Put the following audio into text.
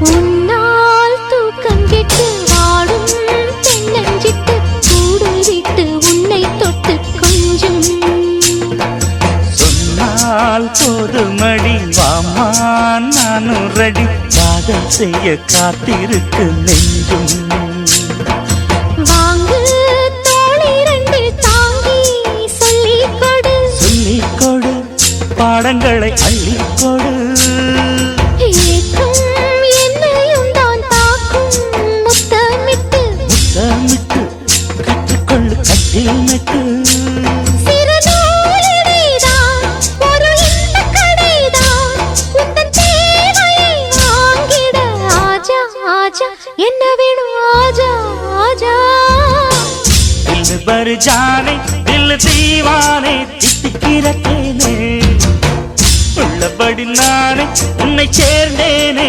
உன்னால் தூக்கம் கெட்டு வாடும் தென்னஞ்சிட்டு கூடு விட்டு உன்னை தொட்டு கொஞ்சம் சொன்னால் போதுமடி வாமா நானும் ரெடி காதல் செய்ய காத்திருக்கு நெஞ்சும் வாங்கு தோளிரண்டு தாங்கி சொல்லிக் கொடு சொல்லிக் கொடு பாடங்களை அள்ளிக் கொடு ஏற்றும் என்னையும் தான் தாக்கும் முத்தமிட்டு முத்தமிட்டு கற்றுக்கொள்ளு கட்டில் நட்டு சிறு நூலிடைதான் ஒரு இன்பக் கடைதான் உந்தன் தேவையை வாங்கிட ஆஜா ஆஜா என்ன வேணும் ஆஜா ஆஜா दिल भर जाने दिल दीवाने தித்திக்கிற தேனே உள்ளபடி நானே உன்னை சேர்ந்தேனே